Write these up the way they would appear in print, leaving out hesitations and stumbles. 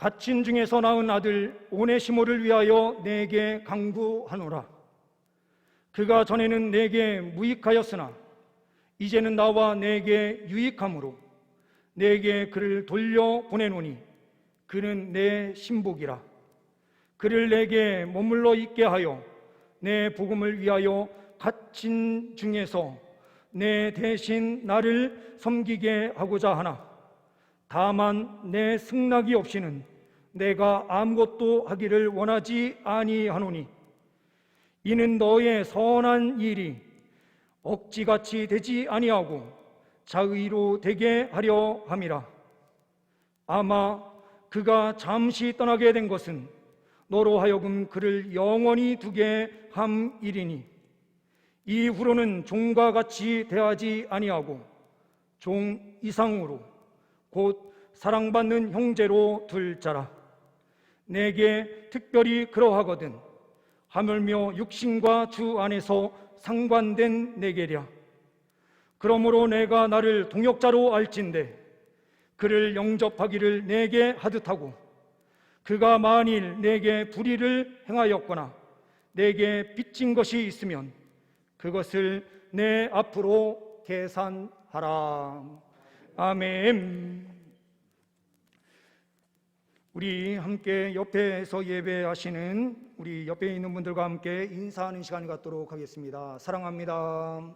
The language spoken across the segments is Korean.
갇힌 중에서 낳은 아들 오네시모를 위하여 내게 간구하노라. 그가 전에는 내게 무익하였으나 이제는 나와 내게 유익함으로 내게 그를 돌려보내노니 그는 내 신복이라. 그를 내게 머물러 있게 하여 내 복음을 위하여 갇힌 중에서 내 대신 나를 섬기게 하고자 하나 다만 내 승낙이 없이는 내가 아무것도 하기를 원하지 아니하노니 이는 너의 선한 일이 억지같이 되지 아니하고 자의로 되게 하려 함이라. 아마 그가 잠시 떠나게 된 것은 너로 하여금 그를 영원히 두게 함이리니 이후로는 종과 같이 대하지 아니하고 종 이상으로 곧 사랑받는 형제로 둘 자라. 내게 특별히 그러하거든 하물며 육신과 주 안에서 상관된 내게랴. 그러므로 내가 나를 동역자로 알진대 그를 영접하기를 내게 하듯하고 그가 만일 내게 불의를 행하였거나 내게 빚진 것이 있으면 그것을 내 앞으로 계산하라. 아멘. 우리 함께 옆에서 예배하시는 우리 옆에 있는 분들과 함께 인사하는 시간을 갖도록 하겠습니다. 사랑합니다.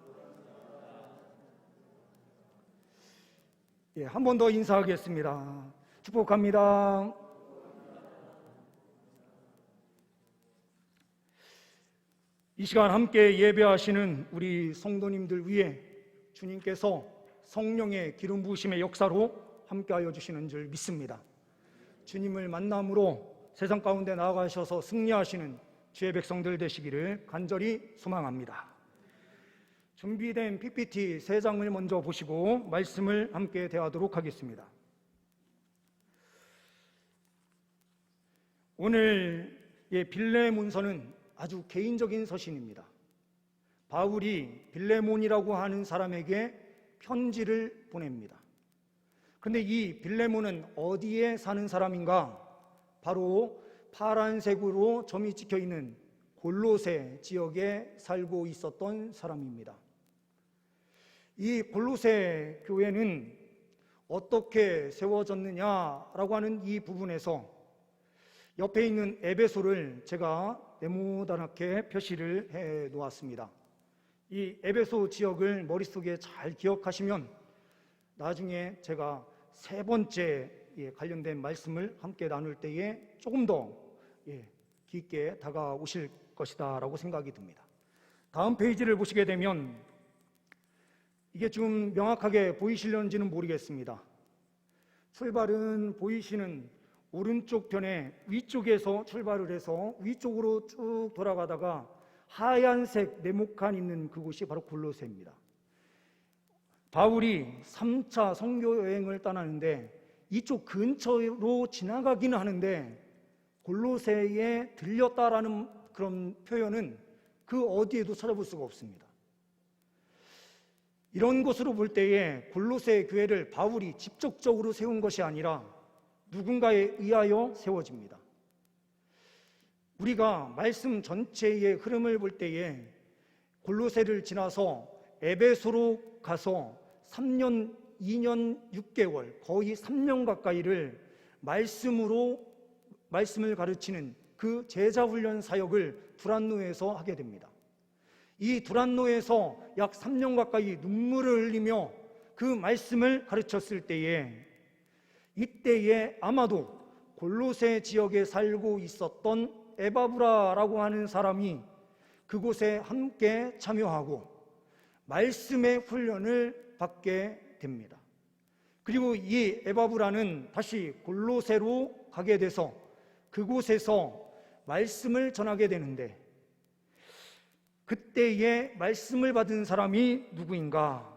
한 번 더 인사하겠습니다. 축복합니다. 이 시간 함께 예배하시는 우리 성도님들 위해 주님께서 성령의 기름 부으심의 역사로 함께하여 주시는 줄 믿습니다. 주님을 만남으로 세상 가운데 나아가셔서 승리하시는 주의 백성들 되시기를 간절히 소망합니다. 준비된 PPT 3장을 먼저 보시고 말씀을 함께 대하도록 하겠습니다. 오늘의 빌레몬서는 아주 개인적인 서신입니다. 바울이 빌레몬이라고 하는 사람에게 편지를 보냅니다. 그런데 이 빌레몬은 어디에 사는 사람인가? 바로 파란색으로 점이 찍혀 있는 골로새 지역에 살고 있었던 사람입니다. 이 골로새 교회는 어떻게 세워졌느냐라고 하는 이 부분에서 옆에 있는 에베소를 제가 네모나게 표시를 해 놓았습니다. 이 에베소 지역을 머릿속에 잘 기억하시면 나중에 제가 3번째 관련된 말씀을 함께 나눌 때에 조금 더 깊게 다가오실 것이다 라고 생각이 듭니다. 다음 페이지를 보시게 되면 이게 좀 명확하게 보이시려는지는 모르겠습니다. 출발은 보이시는 오른쪽 편에 위쪽에서 출발을 해서 위쪽으로 쭉 돌아가다가 하얀색 네모칸 있는 그곳이 바로 골로새입니다. 바울이 3차 선교 여행을 떠나는데 이쪽 근처로 지나가기는 하는데 골로새에 들렸다라는 그런 표현은 그 어디에도 찾아볼 수가 없습니다. 이런 것으로 볼 때에 골로새 교회를 바울이 직접적으로 세운 것이 아니라 누군가에 의하여 세워집니다. 우리가 말씀 전체의 흐름을 볼 때에 골로새를 지나서 에베소로 가서 3년, 2년 6개월 거의 3년 가까이를 말씀을 가르치는 그 제자훈련 사역을 두란노에서 하게 됩니다. 이 두란노에서 약 3년 가까이 눈물을 흘리며 그 말씀을 가르쳤을 때에 이때에 아마도 골로새 지역에 살고 있었던 에바브라라고 하는 사람이 그곳에 함께 참여하고 말씀의 훈련을 받게 됩니다. 그리고 이 에바브라는 다시 골로새로 가게 돼서 그곳에서 말씀을 전하게 되는데 그때에 말씀을 받은 사람이 누구인가?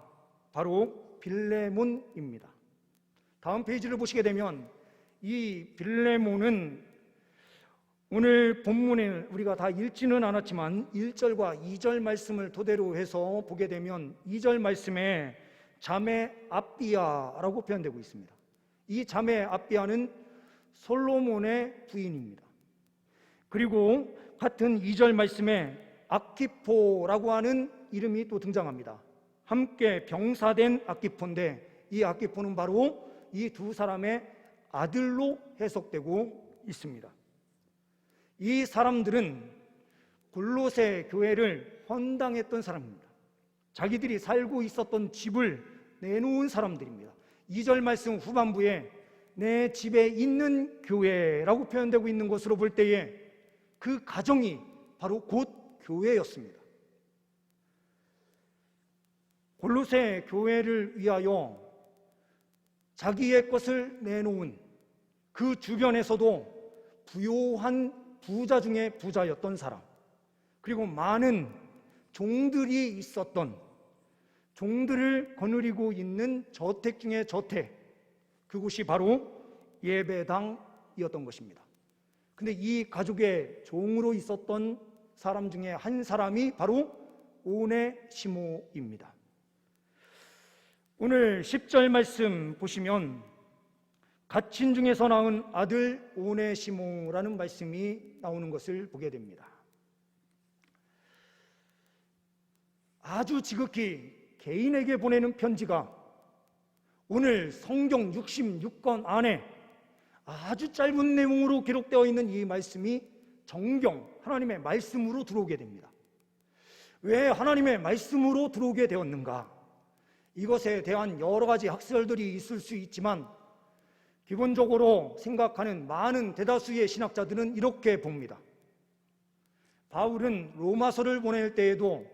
바로 빌레몬입니다. 다음 페이지를 보시게 되면 이 빌레몬은 오늘 본문에 우리가 다 읽지는 않았지만 1절과 2절 말씀을 토대로 해서 보게 되면 2절 말씀에 자매 아비아라고 표현되고 있습니다. 이 자매 아비아는 솔로몬의 부인입니다. 그리고 같은 2절 말씀에 아키포라고 하는 이름이 또 등장합니다. 함께 병사된 아키포인데 이 아키포는 바로 이 두 사람의 아들로 해석되고 있습니다. 이 사람들은 골로새 교회를 헌당했던 사람입니다. 자기들이 살고 있었던 집을 내놓은 사람들입니다. 2절 말씀 후반부에 내 집에 있는 교회라고 표현되고 있는 것으로 볼 때에 그 가정이 바로 곧 교회였습니다. 골로새 교회를 위하여 자기의 것을 내놓은 그 주변에서도 부요한 부자 중에 부자였던 사람, 그리고 많은 종들이 있었던, 종들을 거느리고 있는 저택 중에 저택, 그곳이 바로 예배당이었던 것입니다. 근데 이 가족의 종으로 있었던 사람 중에 한 사람이 바로 오네시모입니다. 오늘 10절 말씀 보시면 갇힌 중에서 낳은 아들 오네시모라는 말씀이 나오는 것을 보게 됩니다. 아주 지극히 개인에게 보내는 편지가 오늘 성경 66권 안에 아주 짧은 내용으로 기록되어 있는 이 말씀이 정경, 하나님의 말씀으로 들어오게 됩니다. 왜 하나님의 말씀으로 들어오게 되었는가? 이것에 대한 여러 가지 학설들이 있을 수 있지만 기본적으로 생각하는 많은 대다수의 신학자들은 이렇게 봅니다. 바울은 로마서를 보낼 때에도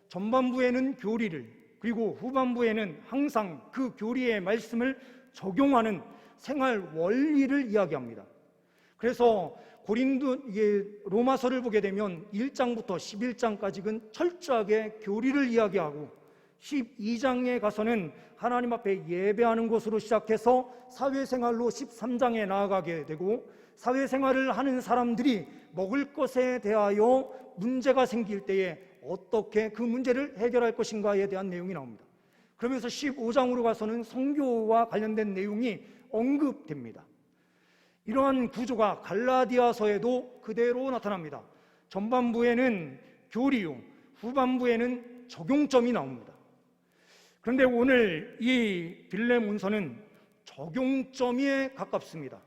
전반부에는 교리를, 그리고 후반부에는 항상 그 교리의 말씀을 적용하는 생활 원리를 이야기합니다. 그래서 로마서를 보게 되면 1장부터 11장까지는 철저하게 교리를 이야기하고 12장에 가서는 하나님 앞에 예배하는 것으로 시작해서 사회생활로 13장에 나아가게 되고, 사회생활을 하는 사람들이 먹을 것에 대하여 문제가 생길 때에 어떻게 그 문제를 해결할 것인가에 대한 내용이 나옵니다. 그러면서 15장으로 가서는 선교와 관련된 내용이 언급됩니다. 이러한 구조가 갈라디아서에도 그대로 나타납니다. 전반부에는 교리요, 후반부에는 적용점이 나옵니다. 그런데 오늘 이 빌레몬서는 적용점에 가깝습니다.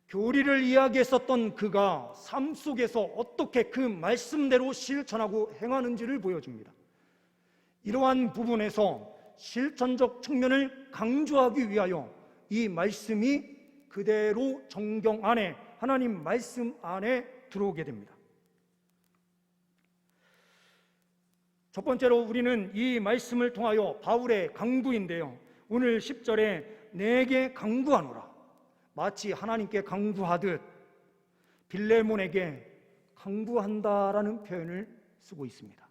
교리를 이야기했었던 그가 삶 속에서 어떻게 그 말씀대로 실천하고 행하는지를 보여줍니다. 이러한 부분에서 실천적 측면을 강조하기 위하여 이 말씀이 그대로 정경 안에, 하나님 말씀 안에 들어오게 됩니다. 첫 번째로 우리는 이 말씀을 통하여 바울의 강구인데요, 오늘 10절에 내게 강구하노라, 마치 하나님께 강구하듯 빌레몬에게 강구한다라는 표현을 쓰고 있습니다.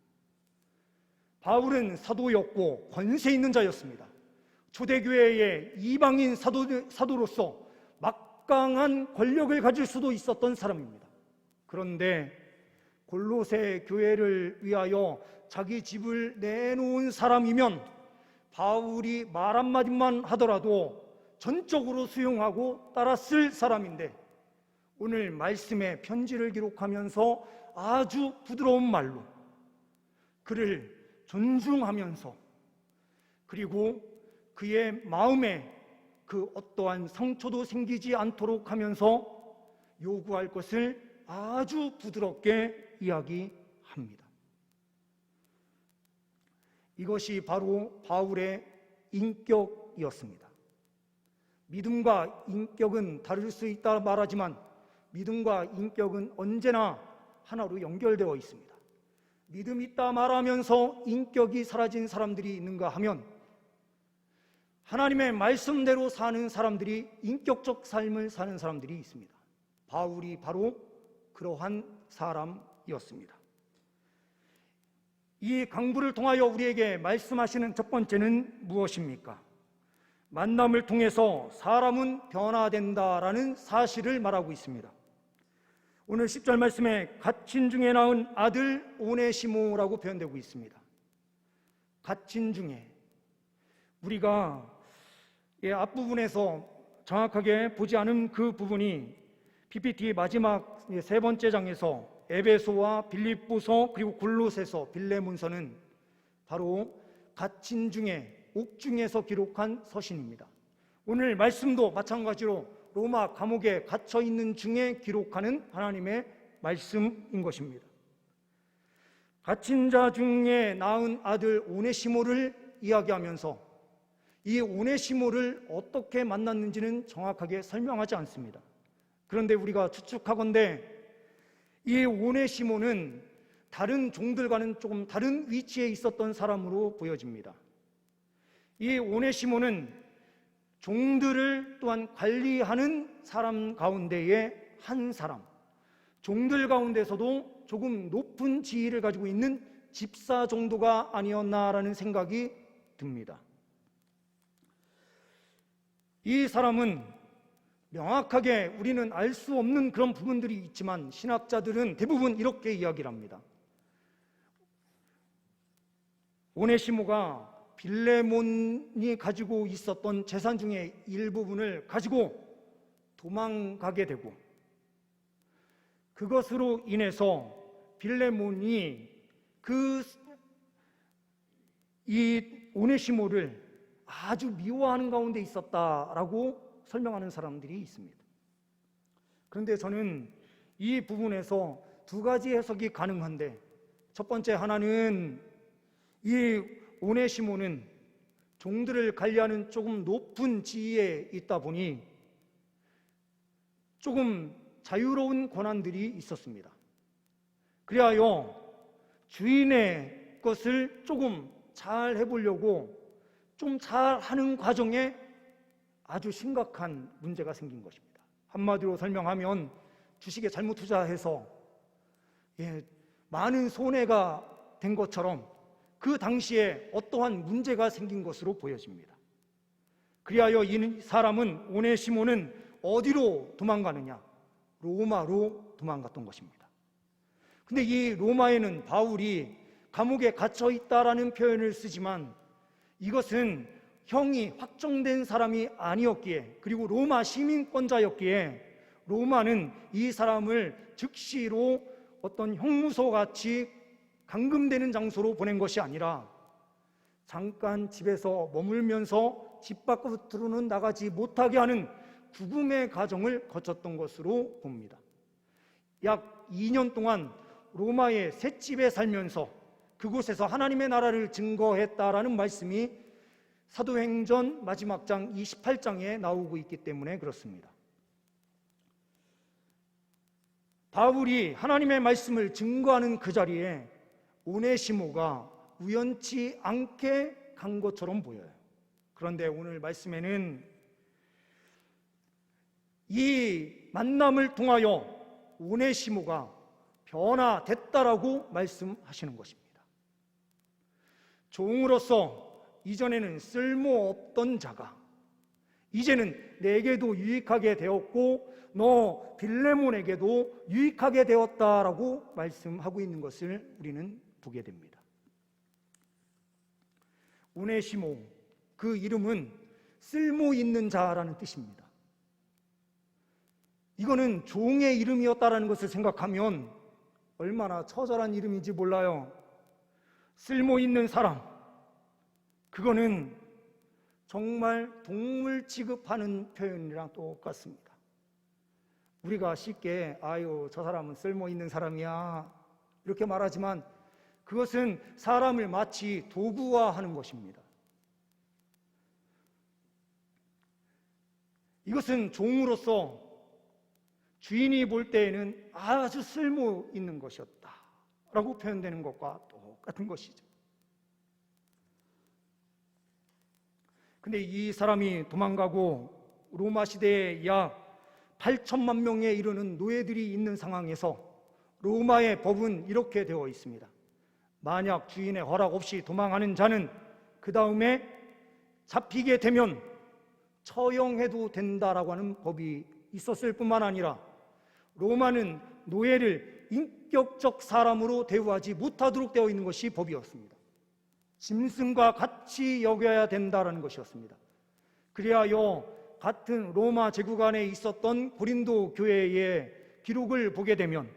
바울은 사도였고 권세 있는 자였습니다. 초대교회의 이방인 사도로서 막강한 권력을 가질 수도 있었던 사람입니다. 그런데 골로새 교회를 위하여 자기 집을 내놓은 사람이면 바울이 말 한마디만 하더라도 전적으로 수용하고 따랐을 사람인데, 오늘 말씀에 편지를 기록하면서 아주 부드러운 말로 그를 존중하면서, 그리고 그의 마음에 그 어떠한 상처도 생기지 않도록 하면서 요구할 것을 아주 부드럽게 이야기합니다. 이것이 바로 바울의 인격이었습니다. 믿음과 인격은 다를 수 있다 말하지만 믿음과 인격은 언제나 하나로 연결되어 있습니다. 믿음이 있다 말하면서 인격이 사라진 사람들이 있는가 하면 하나님의 말씀대로 사는 사람들이, 인격적 삶을 사는 사람들이 있습니다. 바울이 바로 그러한 사람이었습니다. 이 강구를 통하여 우리에게 말씀하시는 첫 번째는 무엇입니까? 만남을 통해서 사람은 변화된다라는 사실을 말하고 있습니다. 오늘 10절 말씀에 갇힌 중에 낳은 아들 오네시모라고 표현되고 있습니다. 갇힌 중에, 우리가 앞부분에서 정확하게 보지 않은 그 부분이 PPT 마지막 3번째 장에서 에베소와 빌립보서 그리고 골로새서, 빌레몬서는 바로 갇힌 중에 옥중에서 기록한 서신입니다. 오늘 말씀도 마찬가지로 로마 감옥에 갇혀 있는 중에 기록하는 하나님의 말씀인 것입니다. 갇힌 자 중에 낳은 아들 오네시모를 이야기하면서 이 오네시모를 어떻게 만났는지는 정확하게 설명하지 않습니다. 그런데 우리가 추측하건대 이 오네시모는 다른 종들과는 조금 다른 위치에 있었던 사람으로 보여집니다. 이 오네시모는 종들을 또한 관리하는 사람 가운데의 한 사람, 종들 가운데서도 조금 높은 지위를 가지고 있는 집사 정도가 아니었나라는 생각이 듭니다. 이 사람은 명확하게 우리는 알 수 없는 그런 부분들이 있지만 신학자들은 대부분 이렇게 이야기를 합니다. 오네시모가 빌레몬이 가지고 있었던 재산 중에 일부분을 가지고 도망가게 되고, 그것으로 인해서 빌레몬이 이 오네시모를 아주 미워하는 가운데 있었다라고 설명하는 사람들이 있습니다. 그런데 저는 이 부분에서 2가지 해석이 가능한데, 첫 번째 하나는 이 오네시모는 종들을 관리하는 조금 높은 지위에 있다 보니 조금 자유로운 권한들이 있었습니다. 그리하여 주인의 것을 조금 잘 해보려고 좀 잘하는 과정에 아주 심각한 문제가 생긴 것입니다. 한마디로 설명하면 주식에 잘못 투자해서 많은 손해가 된 것처럼 그 당시에 어떠한 문제가 생긴 것으로 보여집니다. 그리하여 이 사람은, 오네시모는 어디로 도망가느냐? 로마로 도망갔던 것입니다. 근데 이 로마에는 바울이 감옥에 갇혀 있다라는 표현을 쓰지만 이것은 형이 확정된 사람이 아니었기에, 그리고 로마 시민권자였기에 로마는 이 사람을 즉시로 어떤 형무소 같이 감금되는 장소로 보낸 것이 아니라 잠깐 집에서 머물면서 집 밖으로는 나가지 못하게 하는 구금의 과정을 거쳤던 것으로 봅니다. 약 2년 동안 로마의 셋집에 살면서 그곳에서 하나님의 나라를 증거했다라는 말씀이 사도행전 마지막 장 28장에 나오고 있기 때문에 그렇습니다. 바울이 하나님의 말씀을 증거하는 그 자리에 오네시모가 우연치 않게 간 것처럼 보여요. 그런데 오늘 말씀에는 이 만남을 통하여 오네시모가 변화됐다라고 말씀하시는 것입니다. 종으로서 이전에는 쓸모없던 자가 이제는 내게도 유익하게 되었고 너 빌레몬에게도 유익하게 되었다라고 말씀하고 있는 것을 우리는 보게 됩니다. 오네시모, 그 이름은 쓸모 있는 자라는 뜻입니다. 이거는 종의 이름이었다라는 것을 생각하면 얼마나 처절한 이름인지 몰라요. 쓸모 있는 사람, 그거는 정말 동물 취급하는 표현이랑 똑같습니다. 우리가 쉽게 아유 저 사람은 쓸모 있는 사람이야 이렇게 말하지만 그것은 사람을 마치 도구화하는 것입니다. 이것은 종으로서 주인이 볼 때에는 아주 쓸모 있는 것이었다라고 표현되는 것과 똑같은 것이죠. 근데 이 사람이 도망가고 로마 시대에 약 8천만 명에 이르는 노예들이 있는 상황에서 로마의 법은 이렇게 되어 있습니다. 만약 주인의 허락 없이 도망하는 자는 그 다음에 잡히게 되면 처형해도 된다라고 하는 법이 있었을 뿐만 아니라 로마는 노예를 인격적 사람으로 대우하지 못하도록 되어 있는 것이 법이었습니다. 짐승과 같이 여겨야 된다라는 것이었습니다. 그리하여 같은 로마 제국 안에 있었던 고린도 교회의 기록을 보게 되면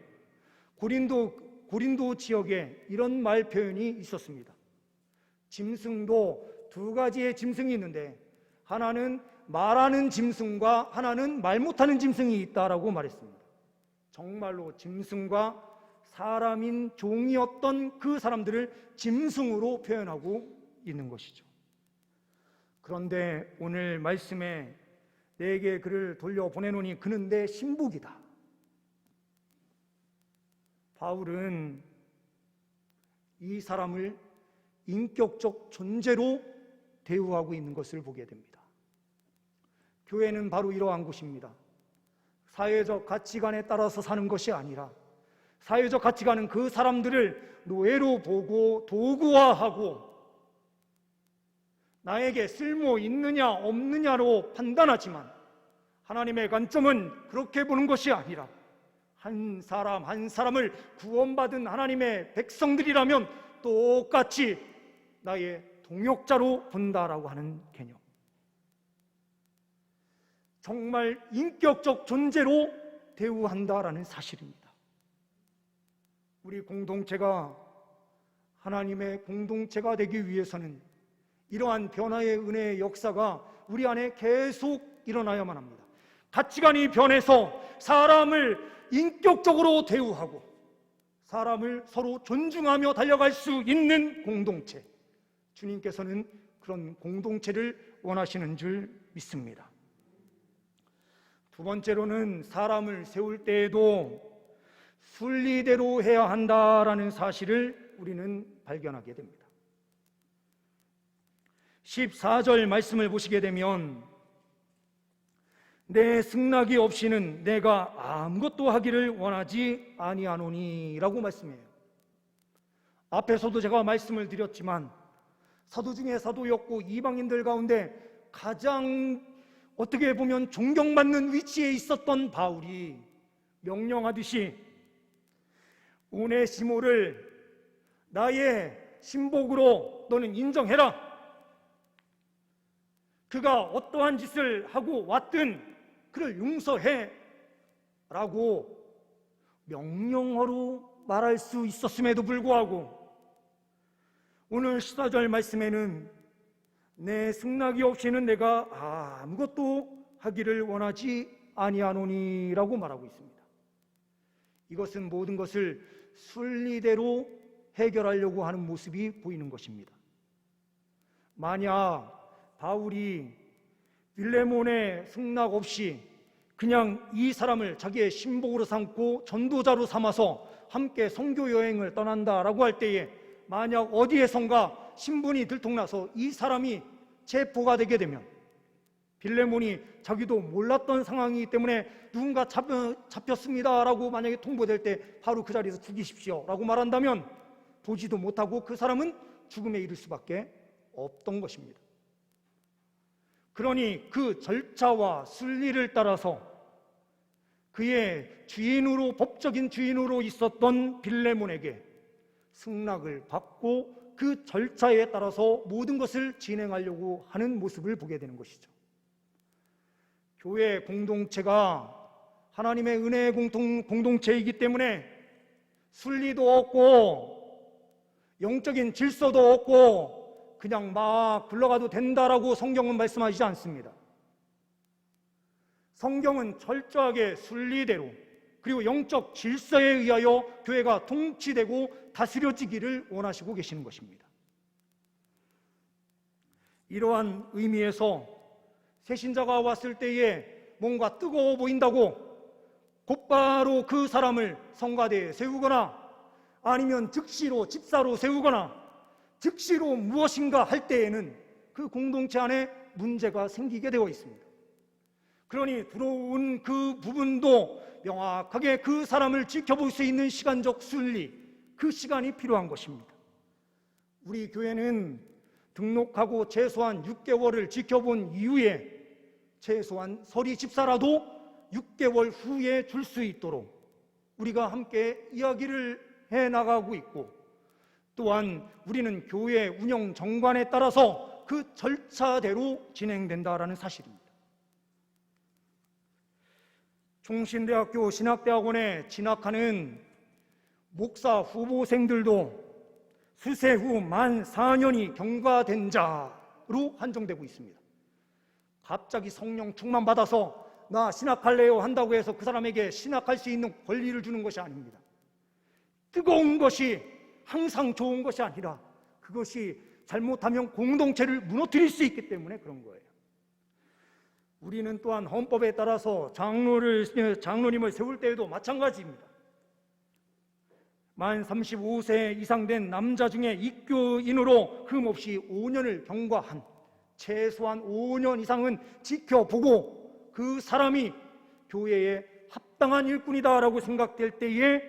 고린도 지역에 이런 말 표현이 있었습니다. 짐승도 두 가지의 짐승이 있는데 하나는 말하는 짐승과 하나는 말 못하는 짐승이 있다라고 말했습니다. 정말로 짐승과 사람인 종이었던 그 사람들을 짐승으로 표현하고 있는 것이죠. 그런데 오늘 말씀에 내게 그를 돌려보내노니 그는 내 신복이다. 바울은 이 사람을 인격적 존재로 대우하고 있는 것을 보게 됩니다. 교회는 바로 이러한 곳입니다. 사회적 가치관에 따라서 사는 것이 아니라 사회적 가치관은 그 사람들을 노예로 보고 도구화하고 나에게 쓸모 있느냐 없느냐로 판단하지만 하나님의 관점은 그렇게 보는 것이 아니라 한 사람 한 사람을 구원받은 하나님의 백성들이라면 똑같이 나의 동역자로 본다라고 하는 개념. 정말 인격적 존재로 대우한다라는 사실입니다. 우리 공동체가 하나님의 공동체가 되기 위해서는 이러한 변화의 은혜의 역사가 우리 안에 계속 일어나야만 합니다. 가치관이 변해서 사람을 인격적으로 대우하고 사람을 서로 존중하며 달려갈 수 있는 공동체, 주님께서는 그런 공동체를 원하시는 줄 믿습니다. 두 번째로는 사람을 세울 때에도 순리대로 해야 한다라는 사실을 우리는 발견하게 됩니다. 14절 말씀을 보시게 되면 내 승낙이 없이는 내가 아무것도 하기를 원하지 아니하노니 라고 말씀해요. 앞에서도 제가 말씀을 드렸지만 사도 중에 사도였고 이방인들 가운데 가장 어떻게 보면 존경받는 위치에 있었던 바울이 명령하듯이 오네시모를 나의 신복으로 너는 인정해라. 그가 어떠한 짓을 하고 왔든 그를 용서해 라고 명령어로 말할 수 있었음에도 불구하고 오늘 14절 말씀에는 내 승낙이 없이는 내가 아무것도 하기를 원하지 아니하노니 라고 말하고 있습니다. 이것은 모든 것을 순리대로 해결하려고 하는 모습이 보이는 것입니다. 만약 바울이 빌레몬의 승낙 없이 그냥 이 사람을 자기의 신복으로 삼고 전도자로 삼아서 함께 선교 여행을 떠난다라고 할 때에 만약 어디에선가 신분이 들통나서 이 사람이 체포가 되게 되면 빌레몬이 자기도 몰랐던 상황이기 때문에 누군가 잡혔습니다라고 만약에 통보될 때 바로 그 자리에서 죽이십시오 라고 말한다면 보지도 못하고 그 사람은 죽음에 이를 수밖에 없던 것입니다. 그러니 그 절차와 순리를 따라서 그의 주인으로 법적인 주인으로 있었던 빌레몬에게 승낙을 받고 그 절차에 따라서 모든 것을 진행하려고 하는 모습을 보게 되는 것이죠. 교회 공동체가 하나님의 은혜의 공동체이기 때문에 순리도 없고 영적인 질서도 없고 그냥 막 굴러가도 된다라고 성경은 말씀하시지 않습니다. 성경은 철저하게 순리대로 그리고 영적 질서에 의하여 교회가 통치되고 다스려지기를 원하시고 계시는 것입니다. 이러한 의미에서 새신자가 왔을 때에 뭔가 뜨거워 보인다고 곧바로 그 사람을 성가대에 세우거나 아니면 즉시로 집사로 세우거나 즉시로 무엇인가 할 때에는 그 공동체 안에 문제가 생기게 되어 있습니다. 그러니 들어온 그 부분도 명확하게 그 사람을 지켜볼 수 있는 시간적 순리, 그 시간이 필요한 것입니다. 우리 교회는 등록하고 최소한 6개월을 지켜본 이후에 최소한 서리 집사라도 6개월 후에 줄 수 있도록 우리가 함께 이야기를 해나가고 있고 또한 우리는 교회 운영 정관에 따라서 그 절차대로 진행된다라는 사실입니다. 총신대학교 신학대학원에 진학하는 목사 후보생들도 수세 후 만 4년이 경과된 자로 한정되고 있습니다. 갑자기 성령 충만 받아서 나 신학할래요 한다고 해서 그 사람에게 신학할 수 있는 권리를 주는 것이 아닙니다. 뜨거운 것이 항상 좋은 것이 아니라 그것이 잘못하면 공동체를 무너뜨릴 수 있기 때문에 그런 거예요. 우리는 또한 헌법에 따라서 장로님을 세울 때에도 마찬가지입니다. 만 35세 이상 된 남자 중에 입교인으로 흠없이 5년을 경과한, 최소한 5년 이상은 지켜보고 그 사람이 교회에 합당한 일꾼이다라고 생각될 때에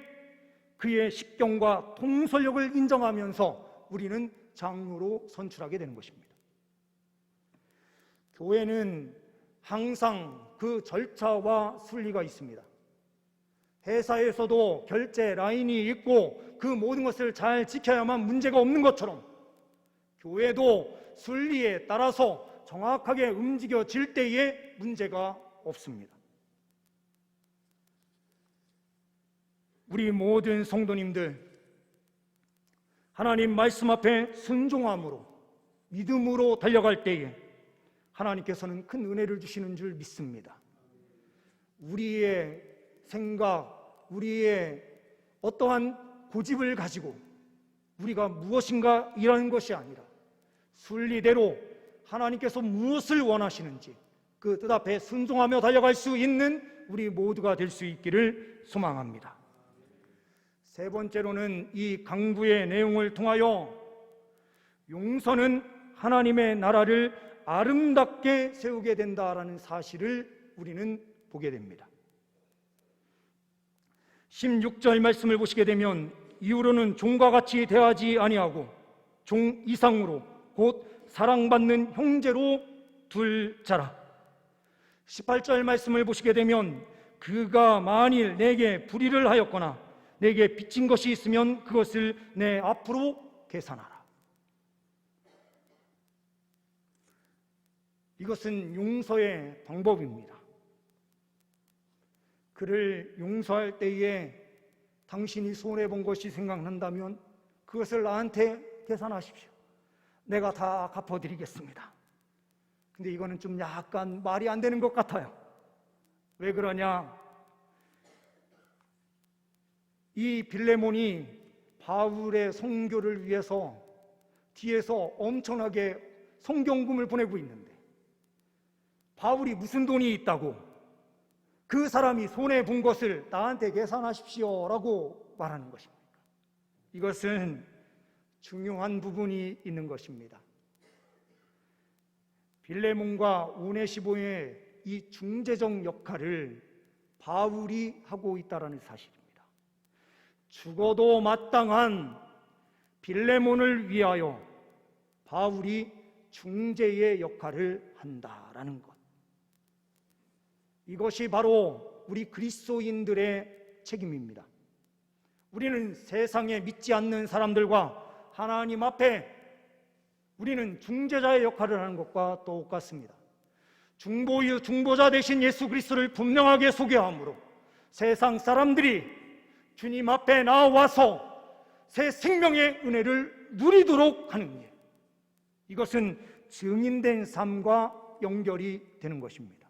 그의 십경과 통솔력을 인정하면서 우리는 장로로 선출하게 되는 것입니다. 교회는 항상 그 절차와 순리가 있습니다. 회사에서도 결제 라인이 있고 그 모든 것을 잘 지켜야만 문제가 없는 것처럼 교회도 순리에 따라서 정확하게 움직여질 때에 문제가 없습니다. 우리 모든 성도님들, 하나님 말씀 앞에 순종함으로 믿음으로 달려갈 때에 하나님께서는 큰 은혜를 주시는 줄 믿습니다. 우리의 생각, 우리의 어떠한 고집을 가지고 우리가 무엇인가 일하는 것이 아니라 순리대로 하나님께서 무엇을 원하시는지 그 뜻 앞에 순종하며 달려갈 수 있는 우리 모두가 될 수 있기를 소망합니다. 세 번째로는 이 강구의 내용을 통하여 용서는 하나님의 나라를 아름답게 세우게 된다라는 사실을 우리는 보게 됩니다. 16절 말씀을 보시게 되면 이후로는 종과 같이 대하지 아니하고 종 이상으로 곧 사랑받는 형제로 둘 자라. 18절 말씀을 보시게 되면 그가 만일 내게 불의를 하였거나 내게 빚진 것이 있으면 그것을 내 앞으로 계산하라. 이것은 용서의 방법입니다. 그를 용서할 때에 당신이 손해본 것이 생각난다면 그것을 나한테 계산하십시오. 내가 다 갚아드리겠습니다. 근데 이거는 좀 약간 말이 안 되는 것 같아요. 왜 그러냐? 이 빌레몬이 바울의 선교를 위해서 뒤에서 엄청나게 성경금을 보내고 있는데 바울이 무슨 돈이 있다고 그 사람이 손해본 것을 나한테 계산하십시오 라고 말하는 것입니다. 이것은 중요한 부분이 있는 것입니다. 빌레몬과 오네시모의 이 중재적 역할을 바울이 하고 있다는 사실입니다. 죽어도 마땅한 빌레몬을 위하여 바울이 중재의 역할을 한다라는 것. 이것이 바로 우리 그리스도인들의 책임입니다. 우리는 세상에 믿지 않는 사람들과 하나님 앞에 우리는 중재자의 역할을 하는 것과 똑같습니다. 중보자 되신 예수 그리스도를 분명하게 소개함으로 세상 사람들이 주님 앞에 나와서 새 생명의 은혜를 누리도록 하는 일, 이것은 증인된 삶과 연결이 되는 것입니다.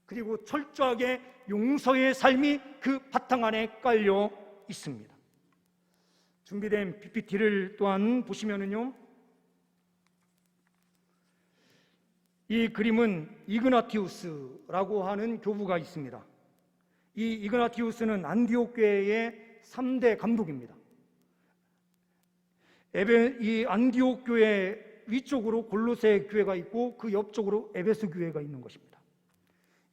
그리고 철저하게 용서의 삶이 그 바탕 안에 깔려 있습니다. 준비된 PPT를 또한 보시면은요, 이 그림은 이그나티우스라고 하는 교부가 있습니다. 이 이그나티우스는 안디옥 교회의 3대 감독입니다. 이 안디옥 교회 위쪽으로 골로새 교회가 있고 그 옆쪽으로 에베소 교회가 있는 것입니다.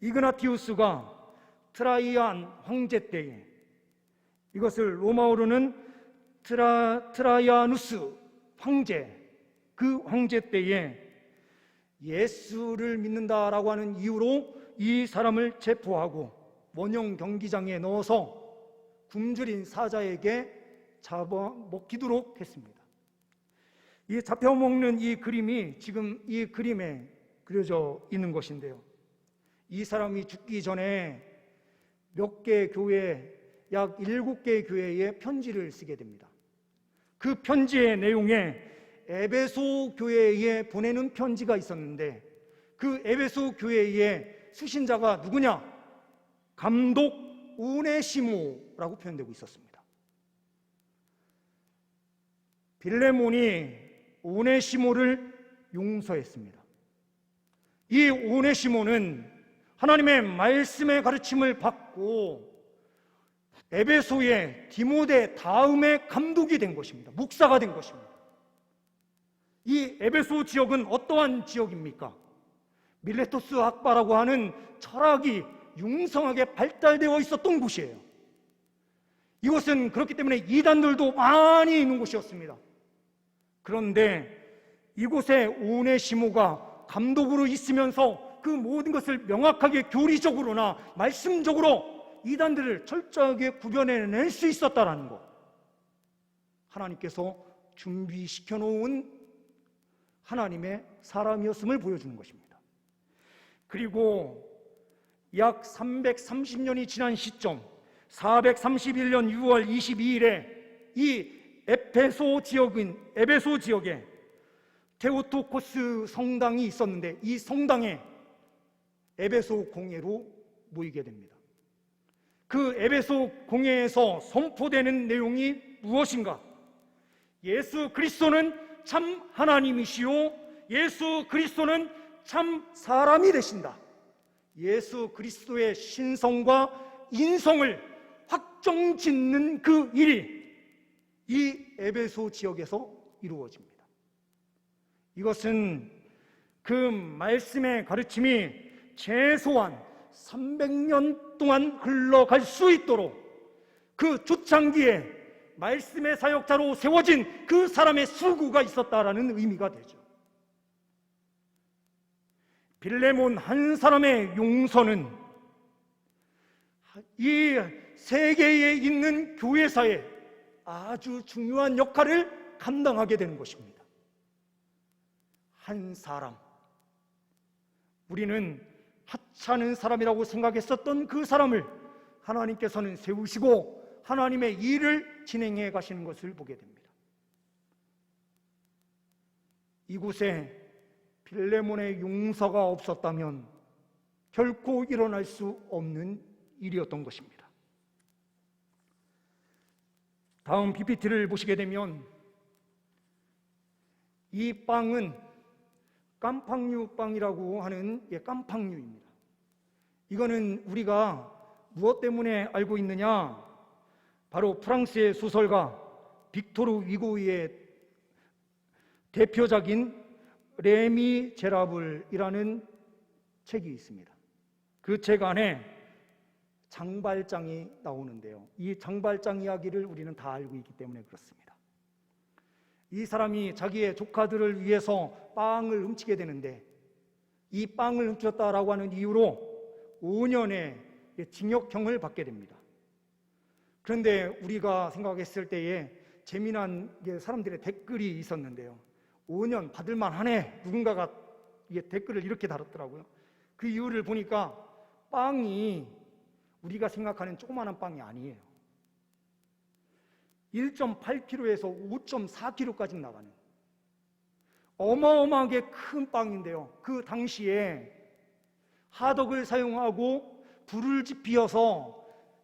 이그나티우스가 트라이안 황제 때에, 이것을 로마어로는 트라이아누스 황제, 그 황제 때에 예수를 믿는다라고 하는 이유로 이 사람을 체포하고 원형 경기장에 넣어서 굶주린 사자에게 잡아먹히도록 했습니다. 이 잡혀먹는 이 그림이 지금 이 그림에 그려져 있는 것인데요, 이 사람이 죽기 전에 몇 개 교회, 약 7개 교회에 편지를 쓰게 됩니다. 그 편지의 내용에 에베소 교회에 보내는 편지가 있었는데, 그 에베소 교회의 수신자가 누구냐? 감독 오네시모라고 표현되고 있었습니다. 빌레몬이 오네시모를 용서했습니다. 이 오네시모는 하나님의 말씀의 가르침을 받고 에베소의 디모데 다음에 감독이 된 것입니다. 목사가 된 것입니다. 이 에베소 지역은 어떠한 지역입니까? 밀레토스 학파라고 하는 철학이 융성하게 발달되어 있었던 곳이에요. 이곳은 그렇기 때문에 이단들도 많이 있는 곳이었습니다. 그런데 이곳에 오네시모가 감독으로 있으면서 그 모든 것을 명확하게 교리적으로나 말씀적으로 이단들을 철저하게 구별해낼 수 있었다는 것, 하나님께서 준비시켜 놓은 하나님의 사람이었음을 보여주는 것입니다. 그리고 약 330년이 지난 시점, 431년 6월 22일에 이 에베소 지역에 테오토코스 성당이 있었는데, 이 성당에 에베소 공회로 모이게 됩니다. 그 에베소 공회에서 선포되는 내용이 무엇인가? 예수 그리스도는 참 하나님이시요, 예수 그리스도는 참 사람이 되신다. 예수 그리스도의 신성과 인성을 확정짓는 그 일이 이 에베소 지역에서 이루어집니다. 이것은 그 말씀의 가르침이 최소한 300년 동안 흘러갈 수 있도록 그 초창기에 말씀의 사역자로 세워진 그 사람의 수고가 있었다라는 의미가 되죠. 빌레몬 한 사람의 용서는 이 세계에 있는 교회사에 아주 중요한 역할을 감당하게 되는 것입니다. 한 사람, 우리는 하찮은 사람이라고 생각했었던 그 사람을 하나님께서는 세우시고 하나님의 일을 진행해 가시는 것을 보게 됩니다. 이곳에 빌레몬의 용서가 없었다면 결코 일어날 수 없는 일이었던 것입니다. 다음 PPT를 보시게 되면 이 빵은 깜팡류 빵이라고 하는 깜팡류입니다. 이거는 우리가 무엇 때문에 알고 있느냐? 바로 프랑스의 소설가 빅토르 위고의 대표작인 레미제라블이라는 책이 있습니다. 그 책 안에 장발장이 나오는데요, 이 장발장 이야기를 우리는 다 알고 있기 때문에 그렇습니다. 이 사람이 자기의 조카들을 위해서 빵을 훔치게 되는데, 이 빵을 훔쳤다라고 하는 이유로 5년의 징역형을 받게 됩니다. 그런데 우리가 생각했을 때에 재미난 사람들의 댓글이 있었는데요, 5년 받을만 하네, 누군가가 댓글을 이렇게 달았더라고요. 그 이유를 보니까 빵이 우리가 생각하는 조그마한 빵이 아니에요. 1.8kg에서 5.4kg까지 나가는 어마어마하게 큰 빵인데요, 그 당시에 하덕을 사용하고 불을 지피어서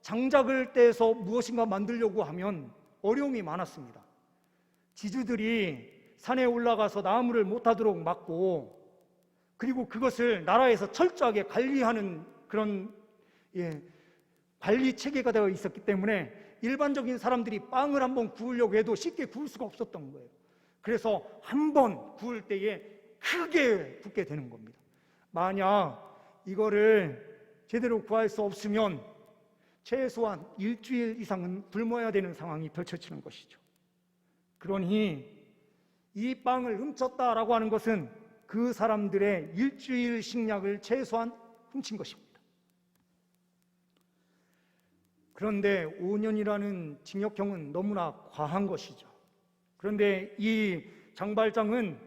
장작을 떼서 무엇인가 만들려고 하면 어려움이 많았습니다. 지주들이 산에 올라가서 나무를 못하도록 막고, 그리고 그것을 나라에서 철저하게 관리하는 그런 관리 체계가 되어 있었기 때문에 일반적인 사람들이 빵을 한번 구우려고 해도 쉽게 구울 수가 없었던 거예요. 그래서 한번 구울 때에 크게 붓게 되는 겁니다. 만약 이거를 제대로 구할 수 없으면 최소한 일주일 이상은 굶어야 되는 상황이 펼쳐지는 것이죠. 그러니 이 빵을 훔쳤다라고 하는 것은 그 사람들의 일주일 식량을 최소한 훔친 것입니다. 그런데 5년이라는 징역형은 너무나 과한 것이죠. 그런데 이 장발장은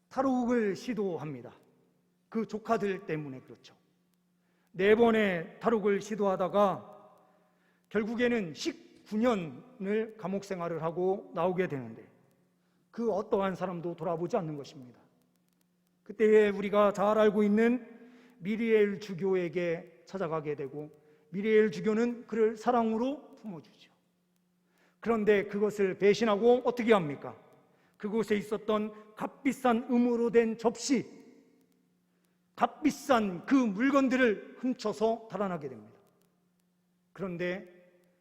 탈옥을 시도합니다. 그 조카들 때문에 그렇죠. 4번의 탈옥을 시도하다가 결국에는 19년을 감옥 생활을 하고 나오게 되는데 그 어떠한 사람도 돌아보지 않는 것입니다. 그때에 우리가 잘 알고 있는 미리엘 주교에게 찾아가게 되고 미리엘 주교는 그를 사랑으로 품어주죠. 그런데 그것을 배신하고 어떻게 합니까? 그곳에 있었던 값비싼 음으로 된 접시, 값비싼 그 물건들을 훔쳐서 달아나게 됩니다. 그런데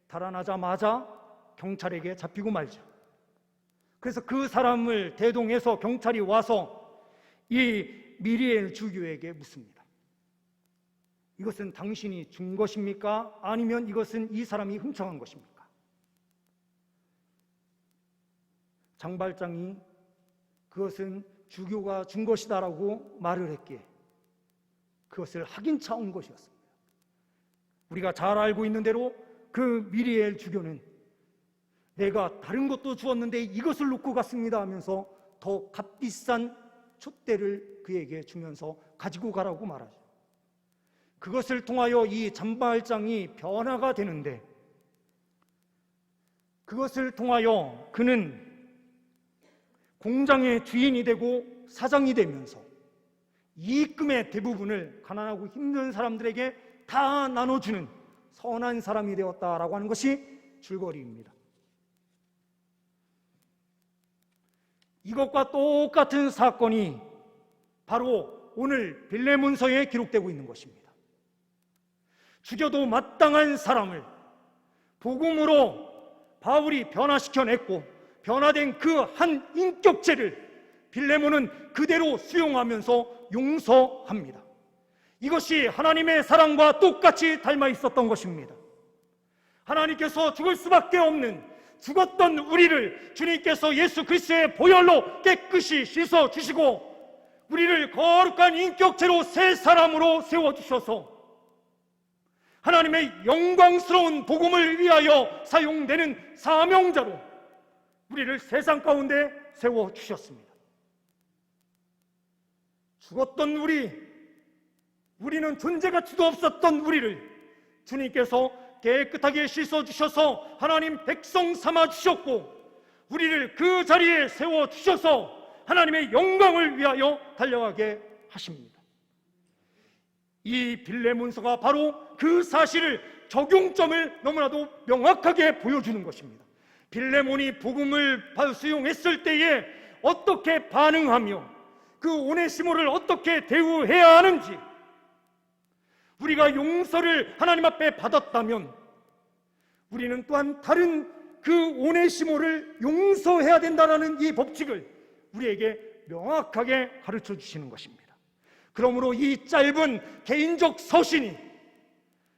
달아나자마자 경찰에게 잡히고 말죠. 그래서 그 사람을 대동해서 경찰이 와서 이 미리엘 주교에게 묻습니다. 이것은 당신이 준 것입니까? 아니면 이것은 이 사람이 훔쳐간 것입니까? 장발장이 그것은 주교가 준 것이다라고 말을 했기에 그것을 확인차 온 것이었습니다. 우리가 잘 알고 있는 대로 그 미리엘 주교는 내가 다른 것도 주었는데 이것을 놓고 갔습니다 하면서 더 값비싼 촛대를 그에게 주면서 가지고 가라고 말하죠. 그것을 통하여 이 장발장이 변화가 되는데 그것을 통하여 그는 공장의 주인이 되고 사장이 되면서 이익금의 대부분을 가난하고 힘든 사람들에게 다 나눠주는 선한 사람이 되었다라고 하는 것이 줄거리입니다. 이것과 똑같은 사건이 바로 오늘 빌레몬서에 기록되고 있는 것입니다. 죽여도 마땅한 사람을 복음으로 바울이 변화시켜냈고 변화된 그 한 인격체를 빌레몬은 그대로 수용하면서 용서합니다. 이것이 하나님의 사랑과 똑같이 닮아 있었던 것입니다. 하나님께서 죽을 수밖에 없는 죽었던 우리를 주님께서 예수 그리스도의 보혈로 깨끗이 씻어주시고 우리를 거룩한 인격체로 새 사람으로 세워주셔서 하나님의 영광스러운 복음을 위하여 사용되는 사명자로 우리를 세상 가운데 세워주셨습니다. 죽었던 우리는 존재 가치도 없었던 우리를 주님께서 깨끗하게 씻어주셔서 하나님 백성 삼아주셨고 우리를 그 자리에 세워주셔서 하나님의 영광을 위하여 달려가게 하십니다. 이 빌레몬서가 바로 그 사실을 적용점을 너무나도 명확하게 보여주는 것입니다. 빌레몬이 복음을 수용했을 때에 어떻게 반응하며 그 오네시모를 어떻게 대우해야 하는지 우리가 용서를 하나님 앞에 받았다면 우리는 또한 다른 그 오네시모를 용서해야 된다는 이 법칙을 우리에게 명확하게 가르쳐 주시는 것입니다. 그러므로 이 짧은 개인적 서신이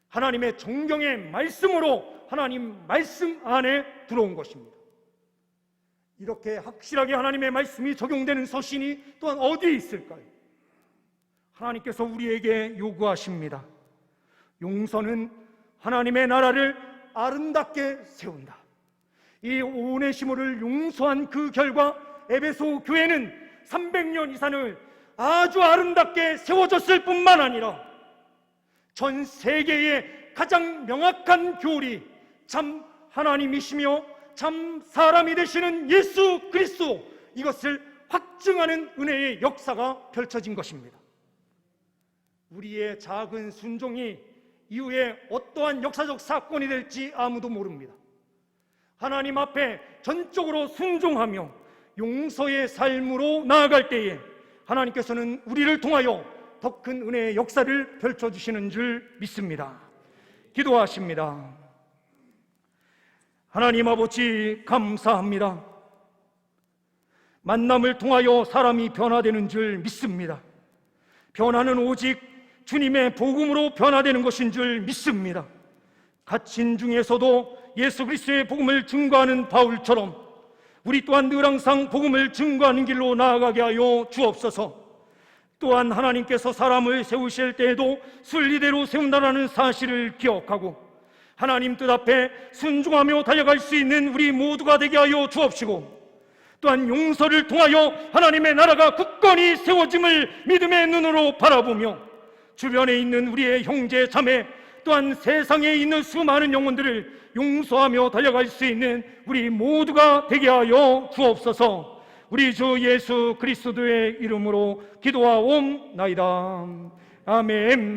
하나님의 정경의 말씀으로 하나님 말씀 안에 들어온 것입니다. 이렇게 확실하게 하나님의 말씀이 적용되는 서신이 또한 어디에 있을까요? 하나님께서 우리에게 요구하십니다. 용서는 하나님의 나라를 아름답게 세운다. 이 오네시모를 용서한 그 결과 에베소 교회는 300년 이상을 아주 아름답게 세워졌을 뿐만 아니라 전 세계의 가장 명확한 교리, 참 하나님이시며 참 사람이 되시는 예수 그리스도, 이것을 확증하는 은혜의 역사가 펼쳐진 것입니다. 우리의 작은 순종이 이후에 어떠한 역사적 사건이 될지 아무도 모릅니다. 하나님 앞에 전적으로 순종하며 용서의 삶으로 나아갈 때에 하나님께서는 우리를 통하여 더 큰 은혜의 역사를 펼쳐주시는 줄 믿습니다. 기도하십니다. 하나님 아버지 감사합니다. 만남을 통하여 사람이 변화되는 줄 믿습니다. 변화는 오직 주님의 복음으로 변화되는 것인 줄 믿습니다. 갇힌 중에서도 예수 그리스도의 복음을 증거하는 바울처럼 우리 또한 늘 항상 복음을 증거하는 길로 나아가게 하여 주옵소서. 또한 하나님께서 사람을 세우실 때에도 순리대로 세운다는 사실을 기억하고 하나님 뜻 앞에 순종하며 달려갈 수 있는 우리 모두가 되게 하여 주옵시고 또한 용서를 통하여 하나님의 나라가 굳건히 세워짐을 믿음의 눈으로 바라보며 주변에 있는 우리의 형제 자매, 또한 세상에 있는 수많은 영혼들을 용서하며 달려갈 수 있는 우리 모두가 되게 하여 주옵소서. 우리 주 예수 그리스도의 이름으로 기도하옵나이다. 아멘.